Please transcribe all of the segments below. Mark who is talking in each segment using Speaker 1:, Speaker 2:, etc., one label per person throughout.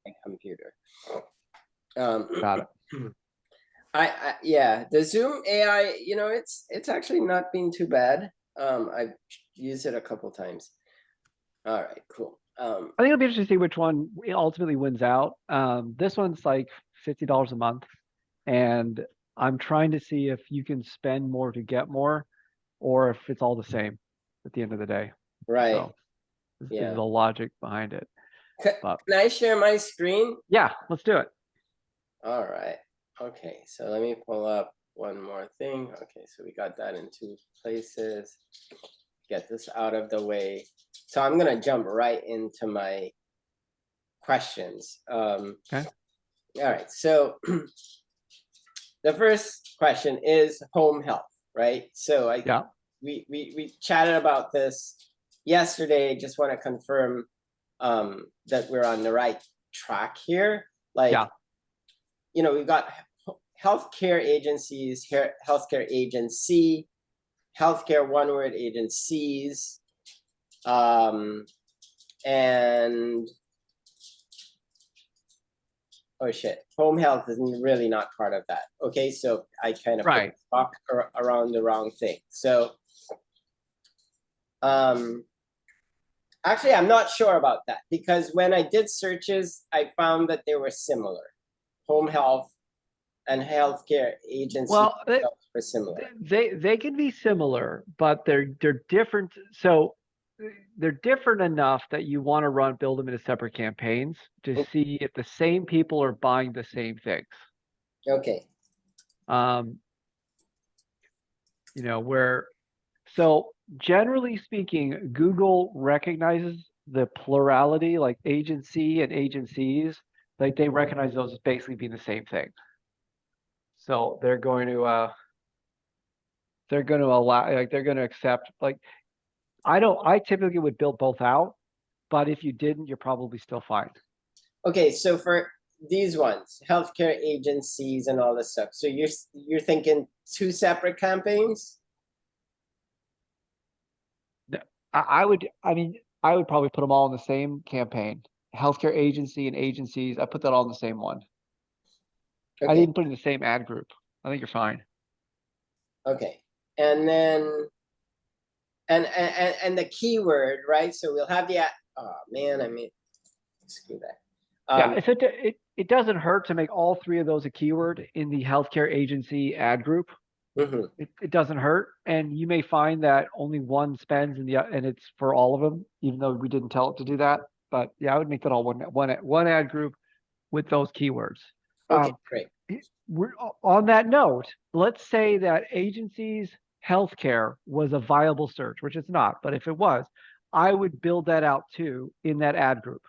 Speaker 1: my computer.
Speaker 2: Got it.
Speaker 1: Yeah, the Zoom AI, it's actually not been too bad. I've used it a couple times. All right, cool.
Speaker 2: I think it'll be interesting to see which one ultimately wins out. This one's like $50 a month, and I'm trying to see if you can spend more to get more, or if it's all the same at the end of the day.
Speaker 1: Right.
Speaker 2: So this
Speaker 1: Yeah.
Speaker 2: is the logic behind it. But
Speaker 1: Can I share my screen?
Speaker 2: yeah, let's do it.
Speaker 1: All right. Okay, so let me pull up one more thing. Okay, so we got that in two places. Get this out of the way. So I'm gonna jump right into my questions.
Speaker 2: Okay.
Speaker 1: All right, so the first question is home health, right? So
Speaker 2: Yeah.
Speaker 1: we chatted about this yesterday. Just want to confirm that we're on the right track here. Like,
Speaker 2: yeah.
Speaker 1: We've got healthcare agencies, healthcare agency, healthcare one-word agencies, and oh shit, home health is really not part of that. Okay, so I kind of talk around the wrong thing. So actually, I'm not sure about that, because when I did searches, I found that they were similar. Home health and healthcare agencies were similar.
Speaker 2: They can be similar, but they're different. So they're different enough that you want to build them into separate campaigns to see if the same people are buying the same things.
Speaker 1: Okay.
Speaker 2: So generally speaking, Google recognizes the plurality, like agency and agencies, like they recognize those as basically being the same thing. So they're going to allow, like they're going to accept, like I typically would build both out, but if you didn't, you're probably still fine.
Speaker 1: Okay, so for these ones, healthcare agencies and all this stuff, so you're thinking two separate campaigns?
Speaker 2: I would probably put them all in the same campaign. Healthcare agency and agencies, I put that all in the same one. Okay. I'd even put it in the same ad group. I think you're fine.
Speaker 1: Okay. And then and the keyword, right? So we'll have the screw that.
Speaker 2: Yeah, it doesn't hurt to make all three of those a keyword in the healthcare agency ad group.
Speaker 1: Mm-hmm.
Speaker 2: It doesn't hurt, and you may find that only one spends and it's for all of them, even though we didn't tell it to do that. But yeah, I would make that all one ad group with those keywords.
Speaker 1: Okay, great.
Speaker 2: On that note, let's say that agencies healthcare was a viable search, which it's not, but if it was, I would build that out too in that ad group.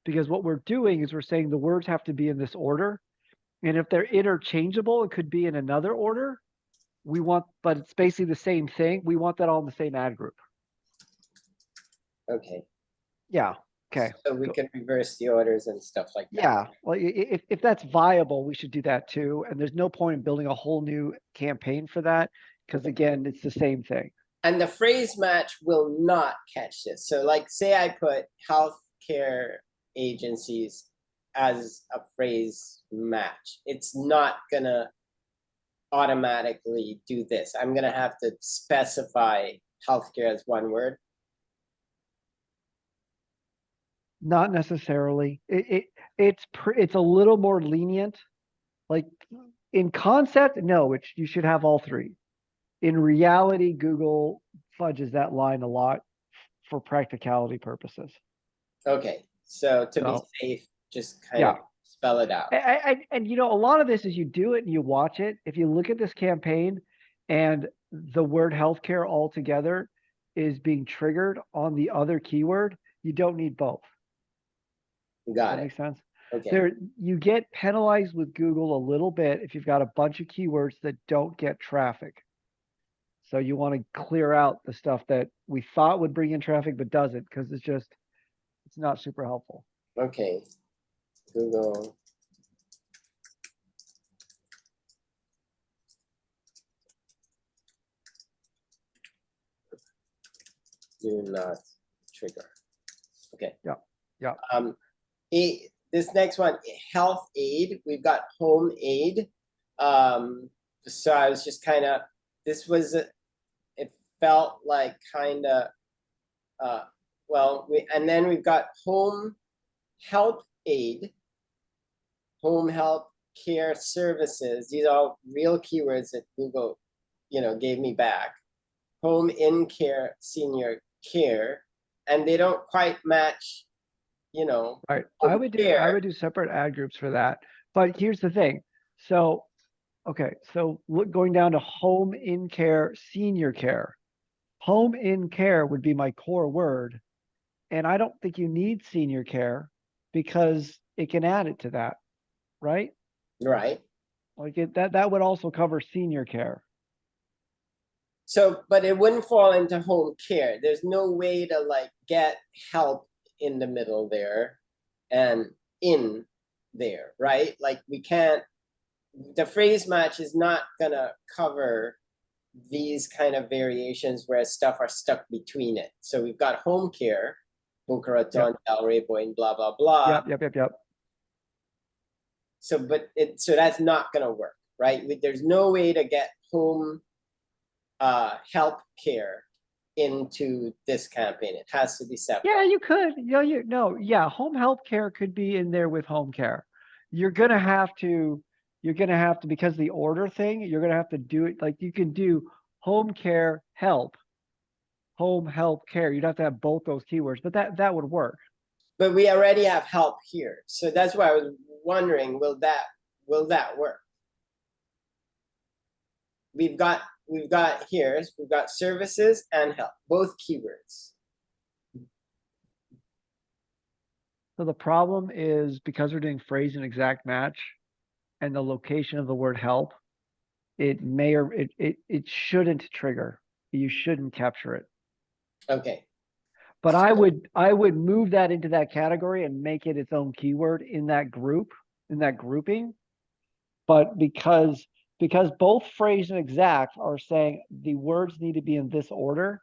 Speaker 2: Because what we're doing is we're saying the words have to be in this order. And if they're interchangeable, it could be in another order. But it's basically the same thing. We want that all in the same ad group.
Speaker 1: Okay.
Speaker 2: Yeah. Okay.
Speaker 1: So we can reverse the orders and stuff like that.
Speaker 2: Yeah. Well, if that's viable, we should do that too. And there's no point in building a whole new campaign for that, because again, it's the same thing.
Speaker 1: And the phrase match will not catch this. So like, say I put healthcare agencies as a phrase match, it's not gonna automatically do this. I'm gonna have to specify healthcare as one word.
Speaker 2: Not necessarily. It's a little more lenient. Like in concept, no, you should have all three. In reality, Google fudges that line a lot for practicality purposes.
Speaker 1: Okay, so to be safe, just kind of spell it out.
Speaker 2: And a lot of this is you do it and you watch it. If you look at this campaign and the word healthcare altogether is being triggered on the other keyword, you don't need both.
Speaker 1: Got it.
Speaker 2: That makes sense.
Speaker 1: Okay.
Speaker 2: You get penalized with Google a little bit if you've got a bunch of keywords that don't get traffic. So you want to clear out the stuff that we thought would bring in traffic but doesn't, because it's not super helpful.
Speaker 1: Okay. Google. Do not trigger. Okay.
Speaker 2: Yeah. Yeah.
Speaker 1: This next one, health aid, we've got home aid. So I was just kind of, this was, it felt like kind of, well, and then we've got home help aid, home help care services. These are all real keywords that Google, gave me back. Home in care, senior care, and they don't quite match,
Speaker 2: Right. I
Speaker 1: home
Speaker 2: would
Speaker 1: care.
Speaker 2: do separate ad groups for that. But here's the thing. So, okay, so look, going down to home in care, senior care. Home in care would be my core word. And I don't think you need senior care because it can add it to that, right?
Speaker 1: Right.
Speaker 2: Like that would also cover senior care.
Speaker 1: So, but it wouldn't fall into home care. There's no way to like get help in the middle there and in there, right? Like we can't, the phrase match is not gonna cover these kind of variations where stuff are stuck between it. So we've got home care, Boca Raton, Delray, Boyne, blah, blah, blah.
Speaker 2: Yep.
Speaker 1: So, but so that's not gonna work, right? There's no way to get home help care into this campaign. It has to be separate.
Speaker 2: Yeah, you could. Yeah, home health care could be in there with home care. You're gonna have to, because the order thing, you're gonna have to do it, like you can do home care help, home health care. You'd have to have both those keywords, but that would work.
Speaker 1: But we already have help here. So that's why I was wondering, will that work? We've got services and help, both keywords.
Speaker 2: So the problem is because we're doing phrase and exact match and the location of the word help, it may or it shouldn't trigger. You shouldn't capture it.
Speaker 1: Okay.
Speaker 2: But I would move that into that category and make it its own keyword in that group, in that grouping. But because both phrase and exact are saying the words need to be in this order,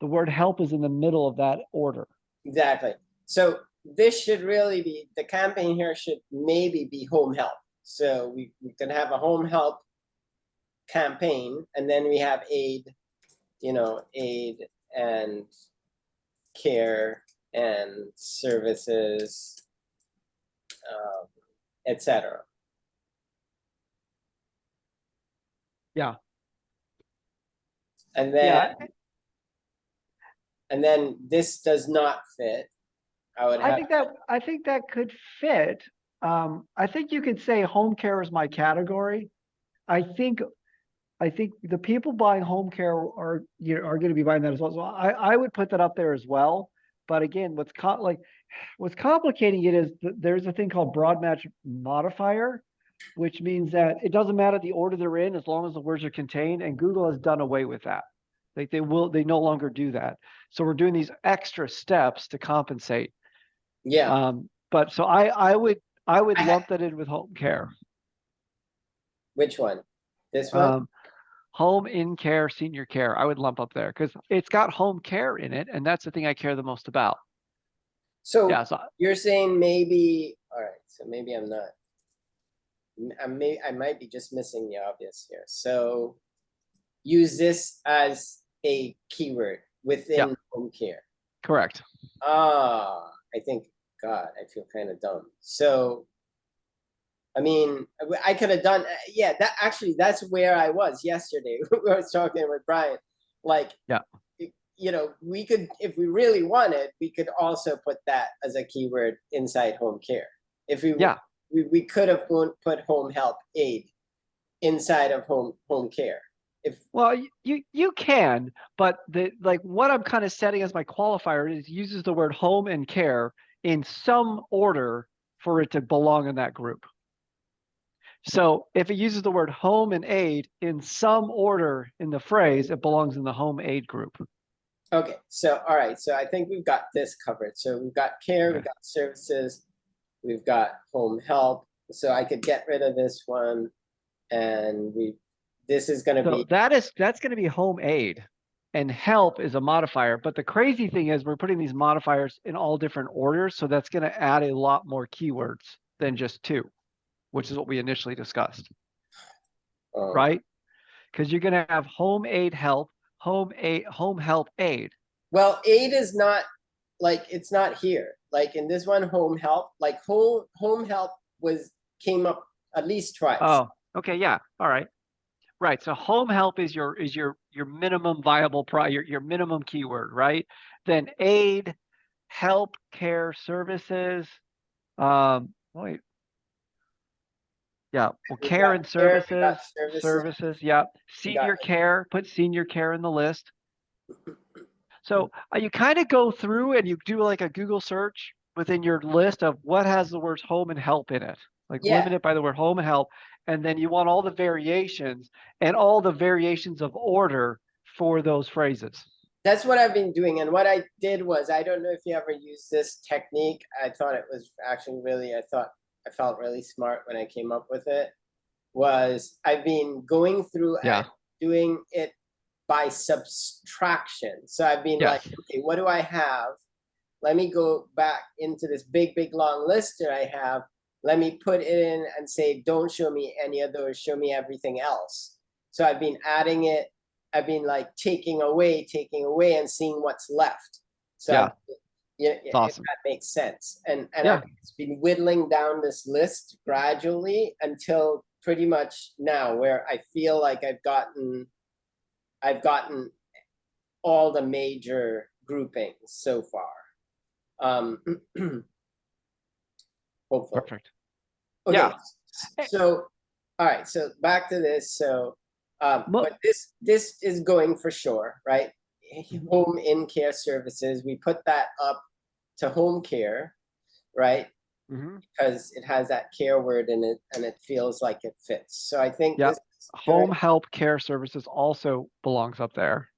Speaker 2: the word help is in the middle of that order.
Speaker 1: Exactly. So this should really be, the campaign here should maybe be home help. So we can have a home help campaign, and then we have aid, aid and care and services, etc.
Speaker 2: Yeah.
Speaker 1: And then this does not fit.
Speaker 2: I think that could fit. I think you could say home care is my category. I think the people buying home care are going to be buying that as well. So I would put that up there as well. But again, what's complicating it is there's a thing called broad match modifier, which means that it doesn't matter the order they're in as long as the words are contained. And Google has done away with that. Like they no longer do that. So we're doing these extra steps to compensate.
Speaker 1: Yeah.
Speaker 2: But so I would lump that in with home care.
Speaker 1: Which one? This one?
Speaker 2: Home in care, senior care. I would lump up there because it's got home care in it, and that's the thing I care the most about.
Speaker 1: So
Speaker 2: yeah,
Speaker 1: you're saying maybe, all right, so maybe I'm not. I might be just missing the obvious here. So use this as a keyword within home care.
Speaker 2: Correct.
Speaker 1: I think, God, I feel kind of dumb. So, I mean, I could have done, that's where I was yesterday. We were talking with Brian. Like, we could, if we really wanted, we could also put that as a keyword inside home care. If we could have put home help aid inside of home care.
Speaker 2: Well, you can, but what I'm kind of setting as my qualifier is uses the word home and care in some order for it to belong in that group. So if it uses the word home and aid in some order in the phrase, it belongs in the home aid group.
Speaker 1: Okay, so all right, so I think we've got this covered. So we've got care, we've got services, we've got home help. So I could get rid of this one, and this is going to be
Speaker 2: that's going to be home aid. and help is a modifier. But the crazy thing is we're putting these modifiers in all different orders. So that's going to add a lot more keywords than just 2, which is what we initially discussed,
Speaker 1: Oh,
Speaker 2: right? Because you're going to have home aid help, home help aid.
Speaker 1: well, aid is not like it's not here. Like in this one, home help, like home help came up at least twice.
Speaker 2: Oh, okay, yeah, all right, right. So home help is your minimum viable your minimum keyword, right? Then aid, help, care, services. Wait, yeah, well,
Speaker 1: We
Speaker 2: care
Speaker 1: got
Speaker 2: and
Speaker 1: care, we got
Speaker 2: services,
Speaker 1: services,
Speaker 2: yeah.
Speaker 1: we got
Speaker 2: Senior care, put senior care in the list. So you kind of go through and you do like a Google search within your list of what has the words home and help in it. Like
Speaker 1: yeah.
Speaker 2: limit it by the word home and help. And then you want all the variations and all the variations of order for those phrases.
Speaker 1: That's what I've been doing. And what I did was, I don't know if you ever used this technique. I thought it was actually really, I felt really smart when I came up with it. Was I've been going through
Speaker 2: Yeah.
Speaker 1: and doing it by subtraction. So I've been
Speaker 2: Yes.
Speaker 1: like, okay, what do I have? Let me go back into this big, long list that I have. Let me put it in and say, don't show me any of those, show me everything else. So I've been adding it. I've been like taking away and seeing what's left. So
Speaker 2: Yeah.
Speaker 1: Yeah,
Speaker 2: It's awesome.
Speaker 1: if that makes sense. And
Speaker 2: Yeah.
Speaker 1: I've been whittling down this list gradually until pretty much now, where I feel like I've gotten all the major groupings so far. Hopefully.
Speaker 2: Perfect.
Speaker 1: Okay.
Speaker 2: Yeah.
Speaker 1: So, all right. So back to this. So,
Speaker 2: Well,
Speaker 1: but this is going for sure, right? Home in care services. We put that up to home care, right?
Speaker 2: mhm.
Speaker 1: Because it has that care word in it and it feels like it fits. So I think
Speaker 2: Yeah.
Speaker 1: this is
Speaker 2: Home
Speaker 1: good.
Speaker 2: help care services also belongs up there.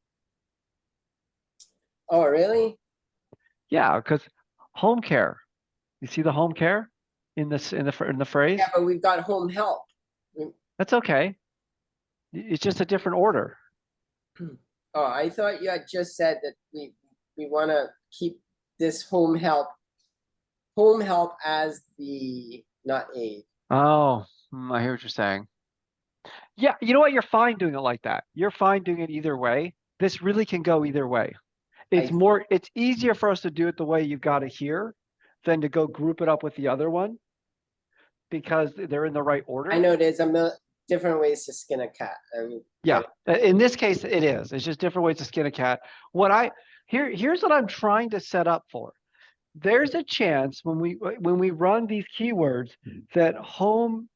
Speaker 1: Oh, really?
Speaker 2: Yeah, because home care. You see the home care in the phrase?
Speaker 1: Yeah, but we've got home help.
Speaker 2: That's okay. It's just a different order.
Speaker 1: Oh, I thought you had just said that we want to keep this home help as the not aid.
Speaker 2: Oh, I hear what you're saying. Yeah, you know what? You're fine doing it like that. You're fine doing it either way. This really can go either way.
Speaker 1: I
Speaker 2: It's easier for us to do it the way you've got it here than to go group it up with the other one because they're in the right order.
Speaker 1: I know there's different ways to skin a cat. And
Speaker 2: Yeah, in this case, it is. It's just different ways to skin a cat. Here's what I'm trying to set up for. There's a chance when we run these keywords that home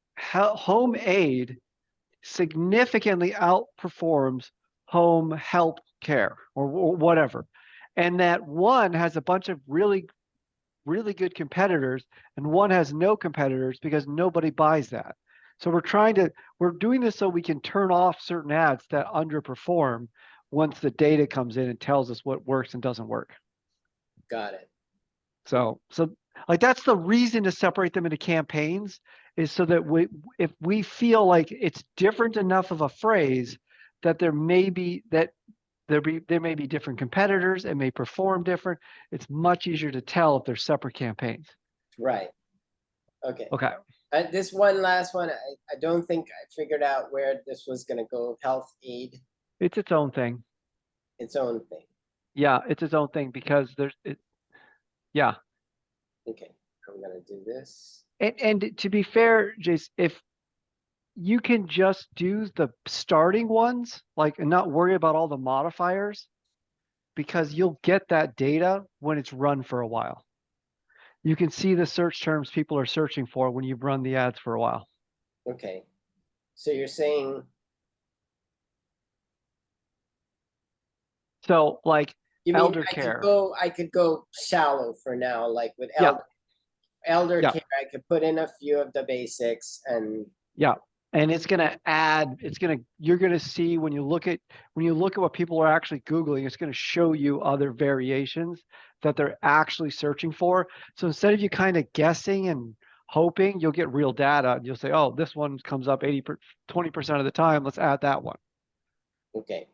Speaker 2: aid significantly outperforms home help care or whatever, and that one has a bunch of really good competitors and one has no competitors because nobody buys that. So we're doing this so we can turn off certain ads that underperform once the data comes in and tells us what works and doesn't work.
Speaker 1: got it.
Speaker 2: So like that's the reason to separate them into campaigns, is so that if we feel like it's different enough of a phrase that there may be different competitors and may perform different, it's much easier to tell if they're separate campaigns.
Speaker 1: Right. Okay.
Speaker 2: Okay.
Speaker 1: This one last one, I don't think I figured out where this was going to go. Health aid,
Speaker 2: It's its own thing.
Speaker 1: its own thing.
Speaker 2: Yeah, it's its own thing because yeah.
Speaker 1: Okay, I'm going to do this.
Speaker 2: And to be fair, Jace, if you can just do the starting ones, like, and not worry about all the modifiers, because you'll get that data when it's run for a while. You can see the search terms people are searching for when you've run the ads for a while.
Speaker 1: Okay. So you're saying,
Speaker 2: so like
Speaker 1: you mean
Speaker 2: elder care.
Speaker 1: I could go shallow for now, like with
Speaker 2: Yeah.
Speaker 1: elder
Speaker 2: Yeah.
Speaker 1: care, I could put in a few of the basics and
Speaker 2: Yeah. And it's going to add, you're going to see when you look at what people are actually Googling, it's going to show you other variations that they're actually searching for. So instead of you kind of guessing and hoping, you'll get real data and you'll say, oh, this one comes up 20% of the time. Let's add that one.
Speaker 1: okay.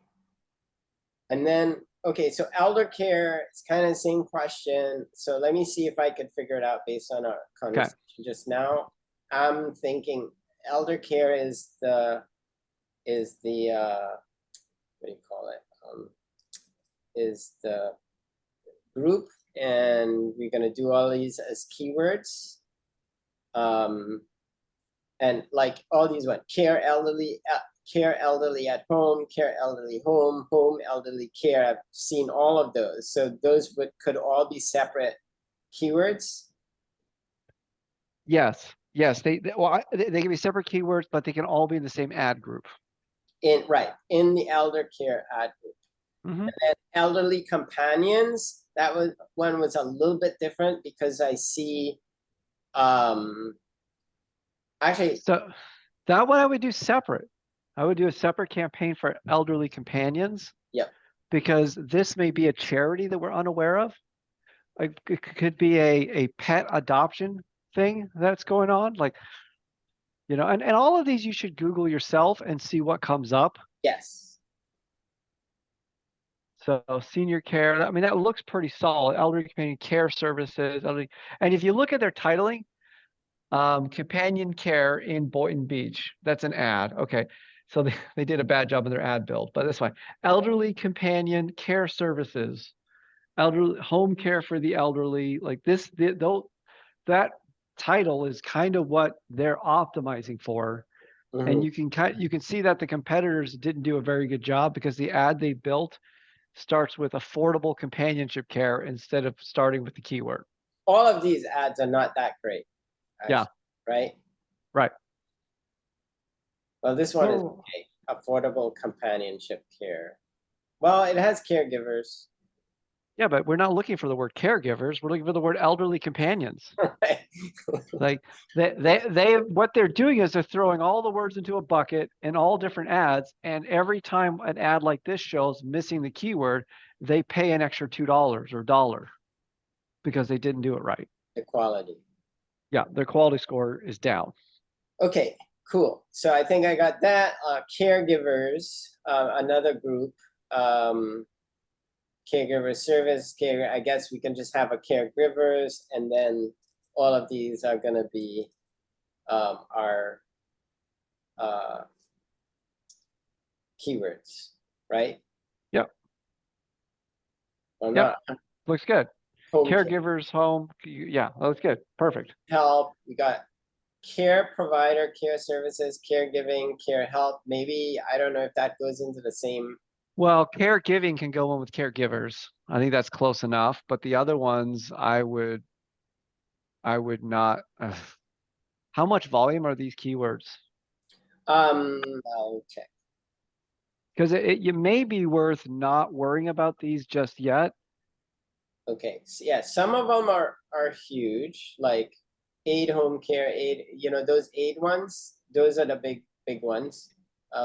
Speaker 1: And then, okay, so elder care, it's kind of the same question. So let me see if I could figure it out based on our conversation just now. I'm thinking elder care is the what do you call it? Is the group, and we're gonna do all these as keywords. And like all these what care elderly at home, care elderly home, home elderly care. I've seen all of those. So those could all be separate keywords.
Speaker 2: Yes, yes, they can be separate keywords, but they can all be in the same ad group.
Speaker 1: In the elder care ad group.
Speaker 2: Mhm.
Speaker 1: And then elderly companions, that one was a little bit different because I see actually
Speaker 2: So that one I would do separate. I would do a separate campaign for elderly companions.
Speaker 1: Yep.
Speaker 2: Because this may be a charity that we're unaware of. Like it could be a pet adoption thing that's going on. Like, and all of these you should Google yourself and see what comes up.
Speaker 1: yes.
Speaker 2: So senior care, I mean, that looks pretty solid. Elderly companion care services, and if you look at their titling, companion care in Boynton Beach, that's an ad. Okay. So they did a bad job in their ad build, but that's fine. Elderly companion care services, elderly home care for the elderly, like that title is kind of what they're optimizing for. And you can see that the competitors didn't do a very good job because the ad they built starts with affordable companionship care instead of starting with the keyword.
Speaker 1: All of these ads are not that great. Actually,
Speaker 2: Yeah.
Speaker 1: right.
Speaker 2: Right.
Speaker 1: Well, this one is okay. Affordable companionship care. Well, it has caregivers.
Speaker 2: Yeah, but we're not looking for the word caregivers. We're looking for the word elderly companions. Like they what they're doing is they're throwing all the words into a bucket in all different ads, and every time an ad like this shows missing the keyword, they pay an extra $2 or $1 because they didn't do it right.
Speaker 1: The quality.
Speaker 2: Yeah, their quality score is down.
Speaker 1: Okay, cool. So I think I got that. Caregivers, another group. Caregiver service, care. I guess we can just have a caregivers, and then all of these are gonna be our keywords, right?
Speaker 2: Yep.
Speaker 1: Well,
Speaker 2: Yep.
Speaker 1: not
Speaker 2: Looks good.
Speaker 1: home care.
Speaker 2: Caregivers, home. Yeah, that's good. Perfect.
Speaker 1: Help. We got care provider, care services, caregiving, care help. Maybe I don't know if that goes into the same.
Speaker 2: Well, caregiving can go in with caregivers. I think that's close enough, but the other ones I would not. How much volume are these keywords?
Speaker 1: I'll check.
Speaker 2: Because you may be worth not worrying about these just yet.
Speaker 1: Okay, so yeah, some of them are huge, like aid home care, aid, those aid ones, those are the big ones.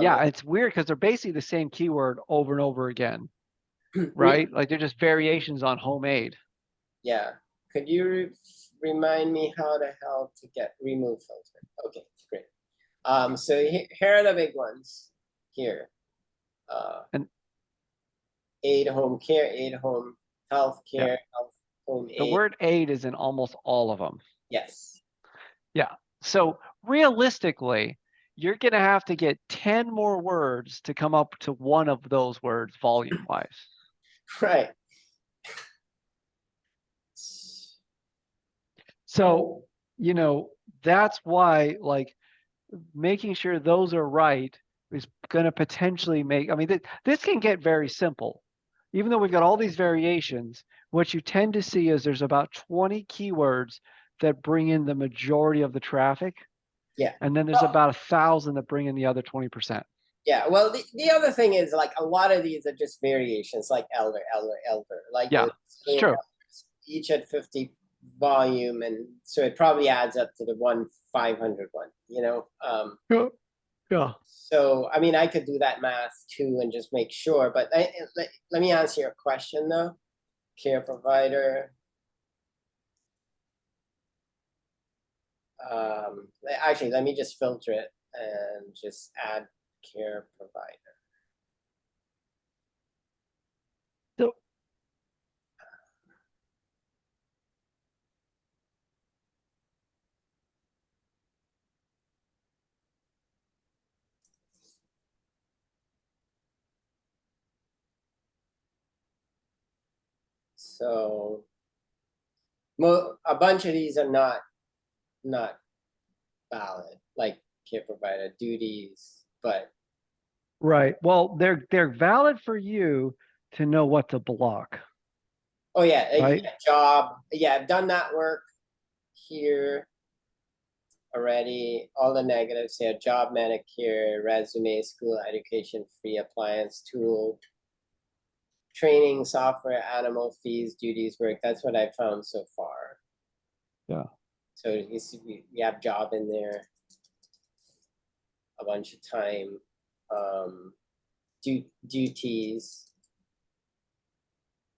Speaker 2: Yeah, it's weird because they're basically the same keyword over and over again,
Speaker 1: re-
Speaker 2: right? Like they're just variations on home aid.
Speaker 1: yeah. Could you remind me how the hell to get remove filter? Okay, great. So here are the big ones here.
Speaker 2: And
Speaker 1: Aid home care, aid home health
Speaker 2: yeah,
Speaker 1: care, health home
Speaker 2: the
Speaker 1: aid.
Speaker 2: word aid is in almost all of them.
Speaker 1: Yes.
Speaker 2: Yeah. So realistically, you're going to have to get 10 more words to come up to one of those words volume wise.
Speaker 1: Right.
Speaker 2: So, that's why like making sure those are right is going to potentially make, I mean, this can get very simple. Even though we've got all these variations, what you tend to see is there's about 20 keywords that bring in the majority of the traffic.
Speaker 1: Yeah.
Speaker 2: And then there's about 1,000 that bring in the other 20%.
Speaker 1: Yeah, well, the other thing is like a lot of these are just variations, like elder. Like
Speaker 2: Yeah, it's true.
Speaker 1: Each at 50 volume, and so it probably adds up to the 500 one.
Speaker 2: Yeah.
Speaker 1: So I mean, I could do that math too and just make sure. But let me answer your question though. Care provider. Actually, let me just filter it and just add care provider. So a bunch of these are not valid, like care provider duties, but
Speaker 2: Right. Well, they're valid for you to know what to block,
Speaker 1: oh yeah,
Speaker 2: right?
Speaker 1: job. Yeah, I've done that work here already. All the negatives here: job, Medicare, resume, school, education, free appliance, tool, training, software, animal fees, duties, work. That's what I found so far.
Speaker 2: Yeah.
Speaker 1: So you see, we have job in there a bunch of time. Duties.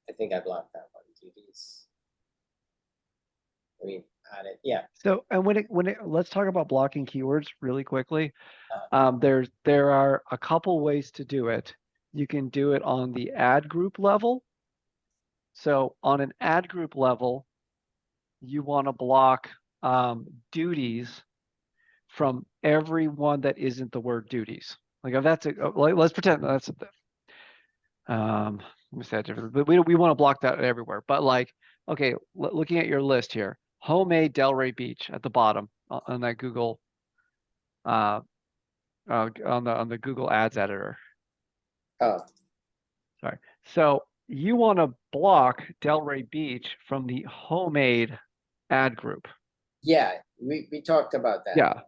Speaker 1: I think I blocked that one. Duties. Let me add it. Yeah.
Speaker 2: So, and let's talk about blocking keywords really quickly.
Speaker 1: Uh,
Speaker 2: There are a couple ways to do it. You can do it on the ad group level. So on an ad group level, you want to block duties from everyone that isn't the word duties. Like if that's let's pretend that's let me say that differently. But we want to block that everywhere. But like, okay, looking at your list here, homemade Delray Beach at the bottom on that Google on the Google Ads editor.
Speaker 1: oh,
Speaker 2: Sorry. So you want to block Delray Beach from the homemade ad group.
Speaker 1: yeah. We talked about that.
Speaker 2: Yeah.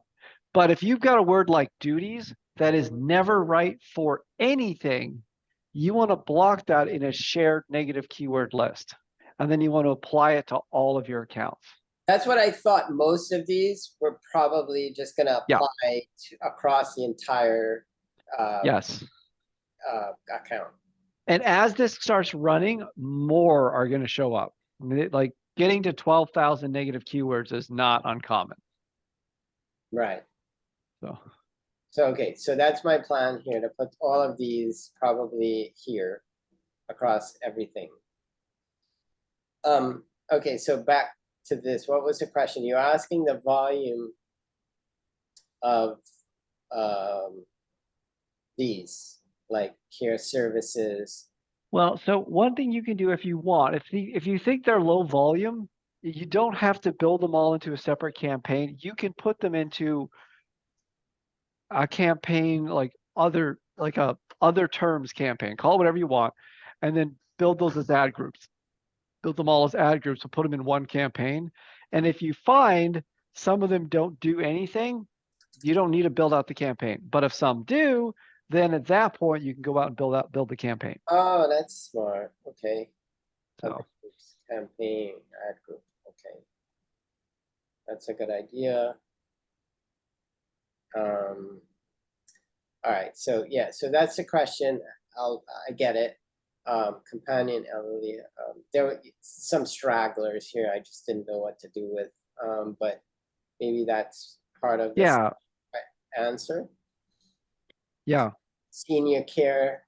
Speaker 2: But if you've got a word like duties that is never right for anything, you want to block that in a shared negative keyword list. And then you want to apply it to all of your accounts.
Speaker 1: That's what I thought. Most of these were probably just going to
Speaker 2: Yeah.
Speaker 1: apply across the entire
Speaker 2: Yes.
Speaker 1: account.
Speaker 2: And as this starts running, more are going to show up. I mean, like getting to 12,000 negative keywords is not uncommon.
Speaker 1: Right.
Speaker 2: So,
Speaker 1: So, okay. So that's my plan here, to put all of these probably here across everything. Okay. So back to this. What was the question? You're asking the volume of these, like care services.
Speaker 2: well, so one thing you can do if you want, if you think they're low volume, you don't have to build them all into a separate campaign. You can put them into a campaign like a other terms campaign, call it whatever you want, and then build those as ad groups. Build them all as ad groups and put them in one campaign. And if you find some of them don't do anything, you don't need to build out the campaign. But if some do, then at that point you can go out and build the campaign.
Speaker 1: Oh, that's smart. Okay.
Speaker 2: So
Speaker 1: Campaign ad group. Okay. That's a good idea. All right. So yeah, so that's the question. I get it. Companion elderly. There were some stragglers here. I just didn't know what to do with. But maybe that's part of this
Speaker 2: yeah,
Speaker 1: answer.
Speaker 2: yeah.
Speaker 1: Senior care.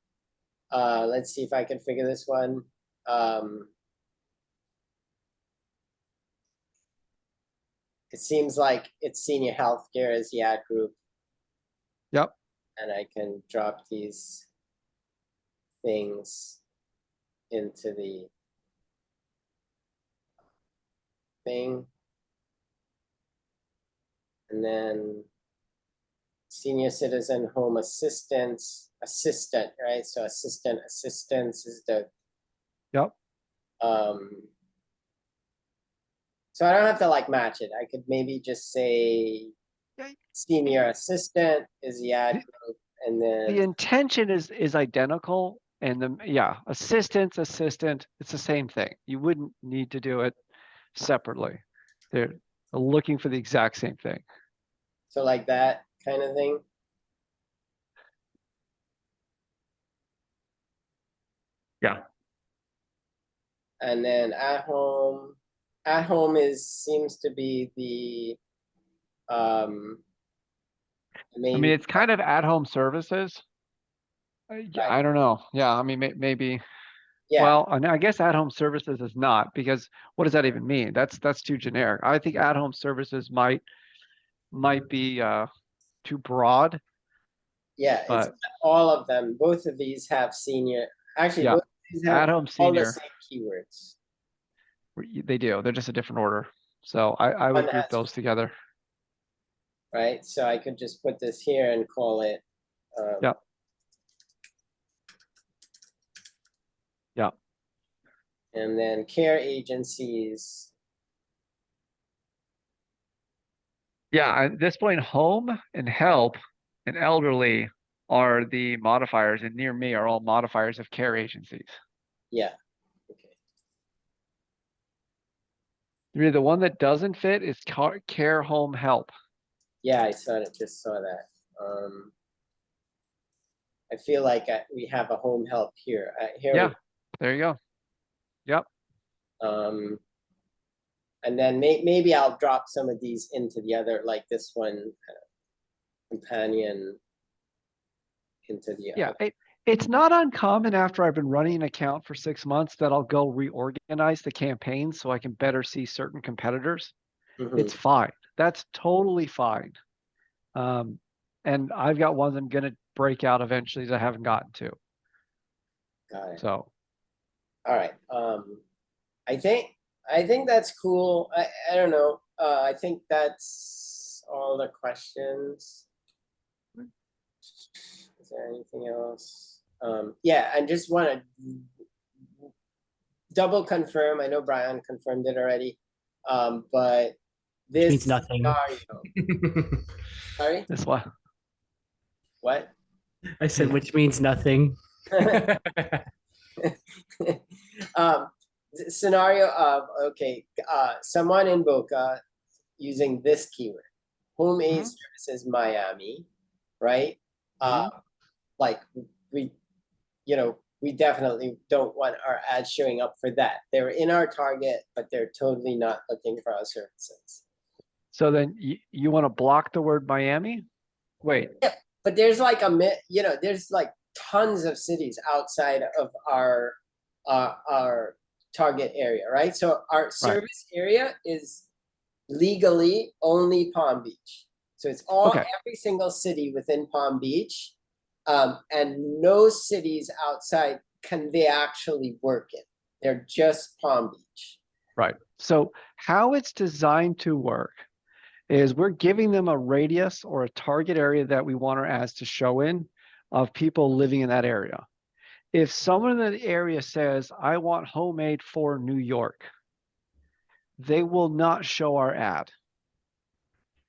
Speaker 1: Let's see if I can figure this one. It seems like it's senior healthcare as the ad group,
Speaker 2: Yep.
Speaker 1: and I can drop these things into the thing. And then senior citizen home assistance, assistant, right? So assistance is the
Speaker 2: Yep.
Speaker 1: So I don't have to like match it. I could maybe just say senior assistant is the ad group, and
Speaker 2: The
Speaker 1: then
Speaker 2: intention is identical, and assistant, it's the same thing. You wouldn't need to do it separately. They're looking for the exact same thing.
Speaker 1: so like that kind of thing.
Speaker 2: Yeah.
Speaker 1: And then at home seems to be the
Speaker 2: I
Speaker 1: main.
Speaker 2: mean, it's kind of at-home services. I don't know. Yeah, I mean, maybe.
Speaker 1: Yeah.
Speaker 2: Well, and I guess at-home services is not, because what does that even mean? That's too generic. I think at-home services might be too broad.
Speaker 1: Yeah, it's
Speaker 2: But
Speaker 1: all of them. Both of these have senior. Actually,
Speaker 2: yeah,
Speaker 1: both of these have
Speaker 2: at-home
Speaker 1: all the
Speaker 2: senior.
Speaker 1: same keywords.
Speaker 2: They do. They're just a different order. So I
Speaker 1: One
Speaker 2: would group
Speaker 1: has,
Speaker 2: those together.
Speaker 1: right? So I could just put this here and call it.
Speaker 2: Yeah. Yeah.
Speaker 1: And then care agencies.
Speaker 2: Yeah. At this point, home and help and elderly are the modifiers, and near me are all modifiers of care agencies.
Speaker 1: Yeah. Okay.
Speaker 2: The one that doesn't fit is care home help.
Speaker 1: Yeah, I just saw that. I feel like we have a home help here. Here
Speaker 2: Yeah. There you go. Yep.
Speaker 1: And then maybe I'll drop some of these into the other, like this one, companion into the
Speaker 2: Yeah.
Speaker 1: other.
Speaker 2: It's not uncommon after I've been running an account for 6 months that I'll go reorganize the campaign so I can better see certain competitors.
Speaker 1: Mhm.
Speaker 2: It's fine. That's totally fine. And I've got ones I'm gonna break out eventually that I haven't gotten to.
Speaker 1: Got it.
Speaker 2: So
Speaker 1: All right. I think that's cool. I don't know. I think that's all the questions. Is there anything else? Yeah, I just want to double confirm. I know Brian confirmed it already. But this
Speaker 3: means nothing.
Speaker 1: scenario. Sorry,
Speaker 2: this one.
Speaker 1: what?
Speaker 3: I said, which means nothing.
Speaker 1: Scenario of, okay, someone in Boca using this keyword, home aid services Miami, right? Like we, we definitely don't want our ads showing up for that. They're in our target, but they're totally not looking for our services.
Speaker 2: So then you want to block the word Miami? Wait.
Speaker 1: Yeah, but there's like there's like tons of cities outside of our target area, right? So our service area is legally only Palm Beach. So it's every single city within Palm Beach, and no cities outside can they actually work in. They're just Palm Beach.
Speaker 2: Right. So how it's designed to work is we're giving them a radius or a target area that we want our ads to show in of people living in that area. If someone in the area says, I want homemade for New York, they will not show our ad.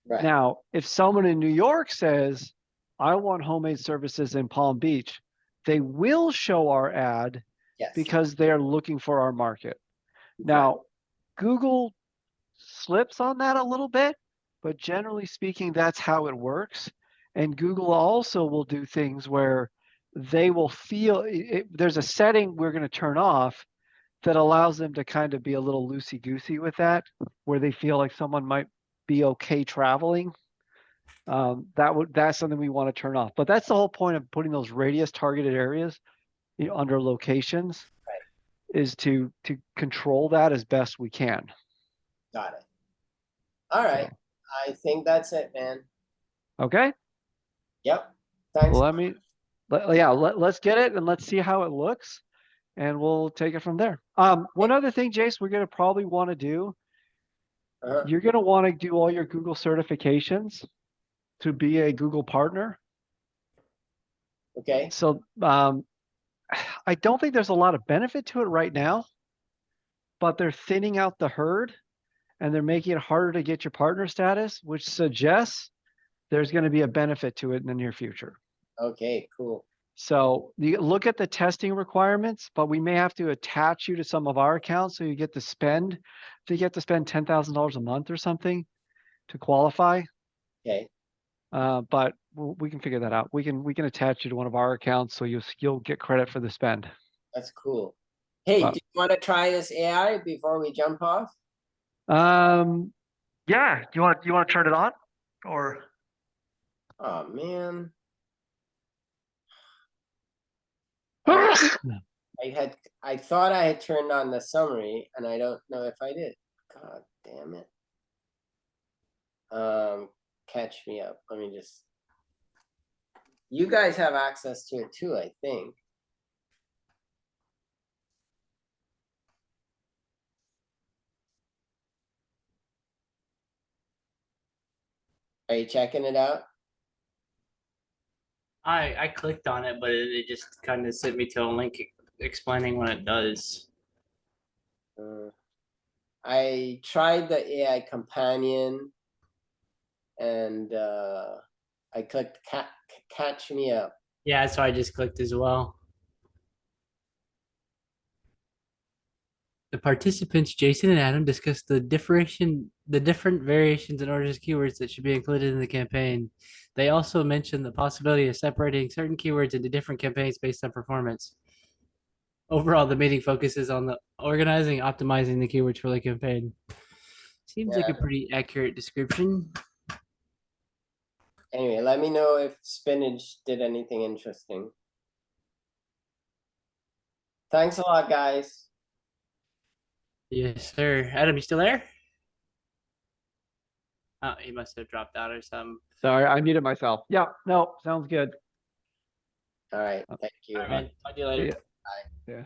Speaker 1: Right.
Speaker 2: Now, if someone in New York says, I want homemade services in Palm Beach, they will show our ad because they're looking for our market. Now, Google slips on that a little bit, but generally speaking, that's how it works. And Google also will do things where they will feel there's a setting we're going to turn off that allows them to kind of be a little loosey-goosey with that, where they feel like someone might be okay traveling. That's something we want to turn off. But that's the whole point of putting those radius targeted areas under locations, is to control that as best we can.
Speaker 1: Got it. All right. So, I think that's it, man.
Speaker 2: Okay.
Speaker 1: Yep. Thanks.
Speaker 2: Well, let's get it and let's see how it looks, and we'll take it from there. One other thing, Jace, we're gonna probably want to do. You're gonna want to do all your Google certifications to be a Google partner.
Speaker 1: Okay.
Speaker 2: So I don't think there's a lot of benefit to it right now, but they're thinning out the herd and they're making it harder to get your partner status, which suggests there's going to be a benefit to it in the near future.
Speaker 1: Okay, cool.
Speaker 2: So you look at the testing requirements, but we may have to attach you to some of our accounts so you get to spend, you get to spend $10,000 a month or something to qualify.
Speaker 1: Okay.
Speaker 2: But we can figure that out. We can attach you to one of our accounts so you'll get credit for the spend.
Speaker 1: That's cool. Hey, do you want to try this AI before we jump off?
Speaker 2: Yeah. Do you want to turn it on, or?
Speaker 1: Oh man. I thought I had turned on the summary and I don't know if I did. God damn it. Catch me up. Let me just. You guys have access to it too, I think. Are you checking it out?
Speaker 3: I clicked on it, but it just kind of sent me to a link explaining what it does.
Speaker 1: I tried the AI companion and I clicked catch me up.
Speaker 3: Yeah, so I just clicked as well. The participants, Jason and Adam, discussed the different variations in orders of keywords that should be included in the campaign. They also mentioned the possibility of separating certain keywords into different campaigns based on performance. Overall, the meeting focuses on the organizing, optimizing the keywords for the campaign. Seems like a
Speaker 1: Yeah.
Speaker 3: pretty accurate description.
Speaker 1: Anyway, let me know if spinach did anything interesting. Thanks a lot, guys.
Speaker 3: Yes, sir. Adam, you still there? Oh, he must have dropped out or something.
Speaker 2: Sorry, I muted myself. Yeah, no, sounds good.
Speaker 1: All right, thank you.
Speaker 3: All right, man. Talk to you
Speaker 2: See
Speaker 3: later.
Speaker 2: ya. Yeah.